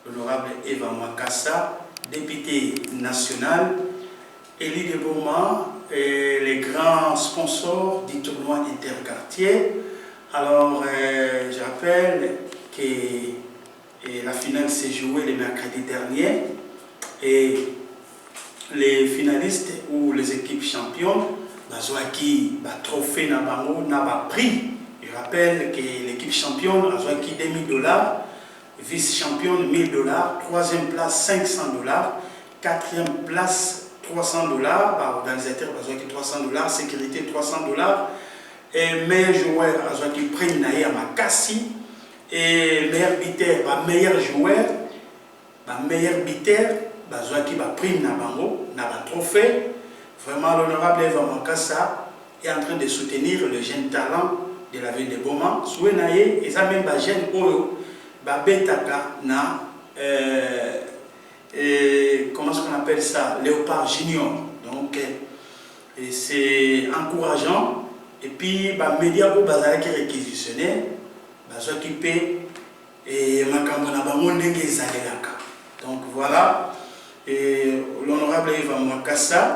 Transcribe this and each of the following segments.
l'honorable Eva Mwakassa, député national, Élie de Boma, et les grands sponsors du tournoi interquartier. Alors, je rappelle que la finale s'est jouée le mercredi dernier et les finalistes ou les équipes championnes, Bazouaki, trophée n'a prix. Je rappelle que l'équipe championne a joué $2000, vice-championne $1000, troisième place $500, quatrième place $300, organisateur a joué $300, sécurité $300, et meilleur joueur a joué prix Naïa Makassi, et meilleur joueur, meilleur biteur, Bazouaki prix Nabango, n'a trophée. Vraiment, l'honorable Eva Mwakassa est en train de soutenir le jeune talent de la ville de Boma. Souenaye, et ça même jeune Oyo, Betaka na comment est-ce qu'on appelle ça, Léopard Junior. Donc, c'est encourageant. Et puis, les médias qui sont réquisitionnés, ils sont occupés et donc voilà, l'honorable Eva Mwakassa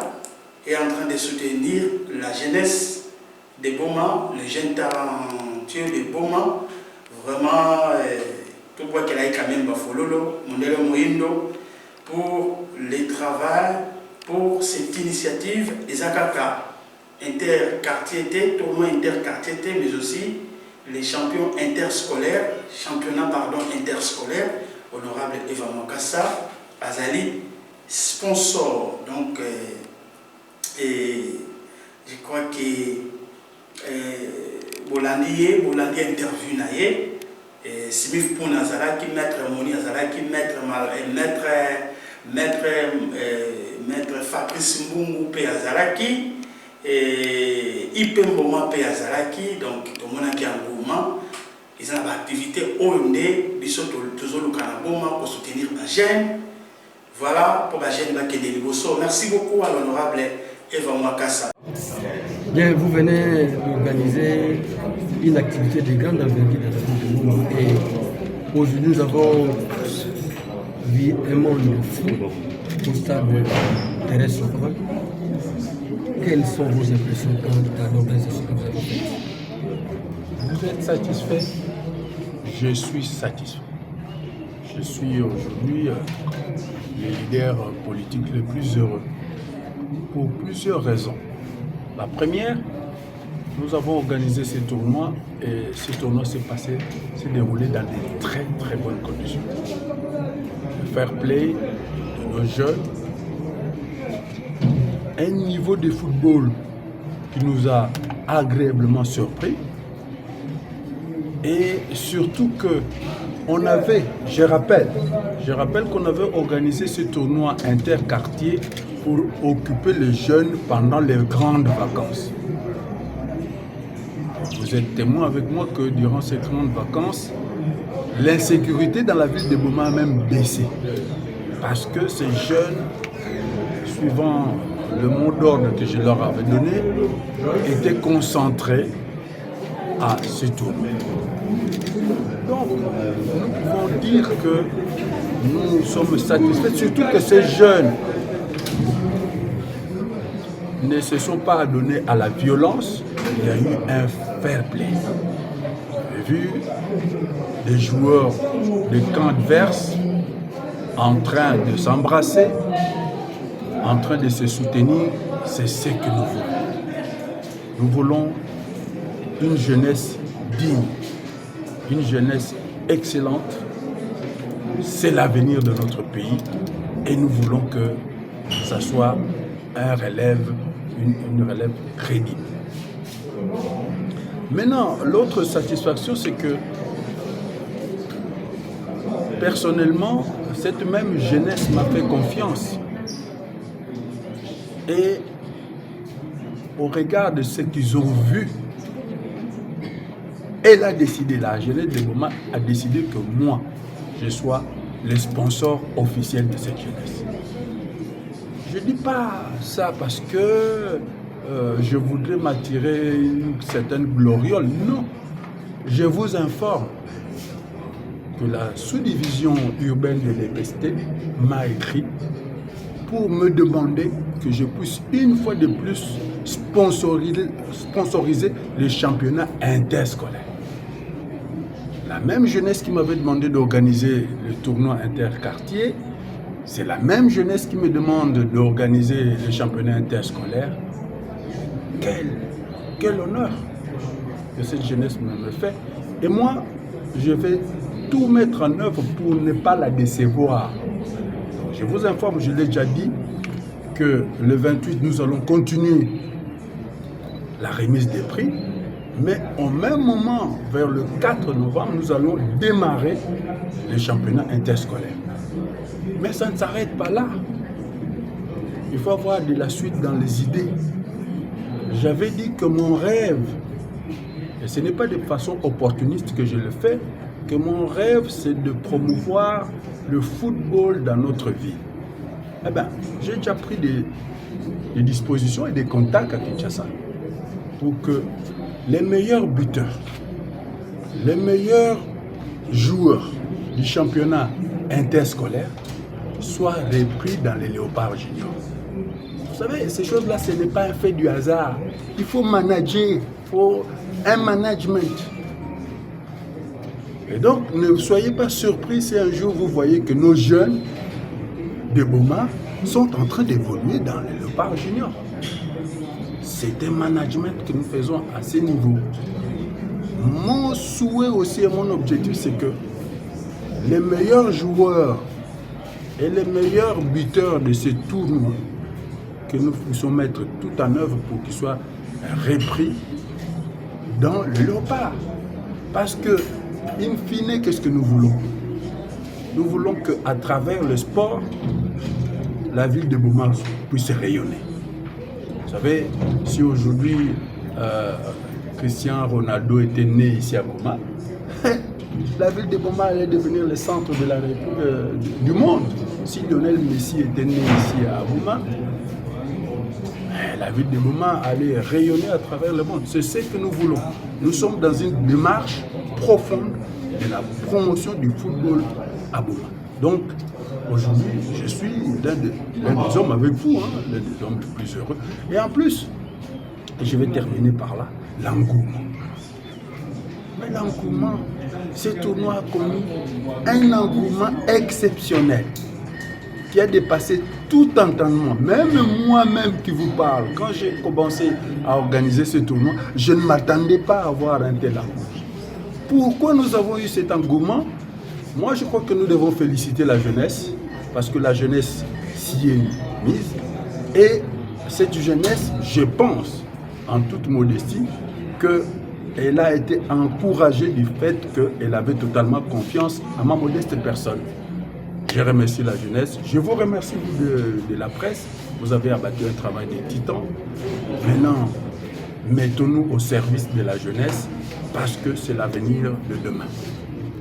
est en train de soutenir la jeunesse de Boma, les jeunes talentueux de Boma. Vraiment, tout le monde qui a quand même Bafololo, Mondelo Moindo, pour le travail, pour cette initiative, des AKK interquartier, tournoi interquartier, mais aussi les champions interscolaires, interscolaire, honorable Eva Mwakassa, Azali, sponsor. Donc, et je crois que Bolandi interview naie, Smith Poun Azaraki, maître Moni Azaraki, maître Fabrice Mbungu P Azaraki, Ipe Mboma P Azaraki, donc tout le monde qui est en mouvement, ils ont une activité OND, ils sont toujours pour soutenir la jeune. Voilà pour la jeune qui est de Merci beaucoup à l'honorable Eva Mwakassa. Bien, vous venez d'organiser une activité de grande envergure dans la ville de Boma. Et aujourd'hui, nous avons vu un monde fou au stade de Thérèse Sokol. Quelles sont vos impressions quant à l'organisation que vous avez faite? Vous êtes satisfait? Je suis satisfait. Je suis aujourd'hui le leader politique le plus heureux pour plusieurs raisons. La première, nous avons organisé ce tournoi et ce tournoi s'est déroulé dans de très très bonnes conditions. Le fair play de nos jeunes, un niveau de football qui nous a agréablement surpris et surtout que on avait, je rappelle qu'on avait organisé ce tournoi interquartier pour occuper les jeunes pendant les grandes vacances. Vous êtes témoin avec moi que durant ces grandes vacances, l'insécurité dans la ville de Boma a même baissé. Parce que ces jeunes, suivant le mot d'ordre que je leur avais donné, étaient concentrés à ce tournoi. Donc, nous pouvons dire que nous sommes satisfaits, surtout que ces jeunes ne se sont pas adonnés à la violence. Il y a eu un fair play. J'ai vu des joueurs de camps adverses en train de s'embrasser, en train de se soutenir. C'est ce que nous voulons. Nous voulons une jeunesse digne, une jeunesse excellente. C'est l'avenir de notre pays et nous voulons que ça soit un relève, une relève crédible. Maintenant, l'autre satisfaction, c'est que personnellement, cette même jeunesse m'a fait confiance. Et au regard de ce qu'ils ont vu, elle a décidé, la jeunesse de Boma a décidé que moi, je sois le sponsor officiel de cette jeunesse. Je ne dis pas ça parce que je voudrais m'attirer une certaine gloriole. Non, je vous informe. que la sous-division urbaine de l'EPST m'a écrit pour me demander que je puisse une fois de plus sponsoriser les championnats interscolaires. La même jeunesse qui m'avait demandé d'organiser le tournoi interquartier, c'est la même jeunesse qui me demande d'organiser les championnats interscolaires. Quel honneur que cette jeunesse me fait. Et moi, je vais tout mettre en œuvre pour ne pas la décevoir. Donc, je vous informe, je l'ai déjà dit, que le 28, nous allons continuer la remise des prix, mais au même moment, vers le 4 novembre, nous allons démarrer les championnats interscolaires. Mais ça ne s'arrête pas là. Il faut avoir de la suite dans les idées. J'avais dit que mon rêve, et ce n'est pas de façon opportuniste que je le fais, que mon rêve c'est de promouvoir le football dans notre vie. Eh bien, j'ai déjà pris des dispositions et des contacts à Kinshasa pour que les meilleurs buteurs, les meilleurs joueurs du championnat interscolaire soient repris dans les Léopards Juniors. Vous savez, ces choses-là, ce n'est pas un fait du hasard. Il faut manager, il faut un management. Et donc, ne soyez pas surpris si un jour vous voyez que nos jeunes de Boma sont en train d'évoluer dans les Léopards Juniors. C'est un management que nous faisons à ce niveau. Mon souhait aussi et mon objectif, c'est que les meilleurs joueurs et les meilleurs buteurs de ce tournoi, que nous puissions mettre tout en œuvre pour qu'ils soient repris dans le Léopard. Parce que, in fine, qu'est-ce que nous voulons? Nous voulons qu'à travers le sport, la ville de Boma puisse rayonner. Vous savez, si aujourd'hui Cristiano Ronaldo était né ici à Boma, la ville de Boma allait devenir le centre de la République du monde. Si Lionel Messi était né ici à Boma, la ville de Boma allait rayonner à travers le monde. C'est ce que nous voulons. Nous sommes dans une démarche profonde de la promotion du football à Boma. Donc, aujourd'hui, je suis l'un des hommes avec vous, l'un des hommes les plus heureux. Et en plus, et je vais terminer par là, l'engouement. Mais l'engouement, ce tournoi a connu un engouement exceptionnel qui a dépassé tout entendement. Même moi-même qui vous parle, quand j'ai commencé à organiser ce tournoi, je ne m'attendais pas à avoir un tel engouement. Pourquoi nous avons eu cet engouement? Moi, je crois que nous devons féliciter la jeunesse, parce que la jeunesse s'y est mise. Et cette jeunesse, je pense, en toute modestie, qu'elle a été encouragée du fait qu'elle avait totalement confiance à ma modeste personne. Je remercie la jeunesse. Je vous remercie de la presse. Vous avez abattu un travail de titan. Maintenant, mettons-nous au service de la jeunesse parce que c'est l'avenir de demain.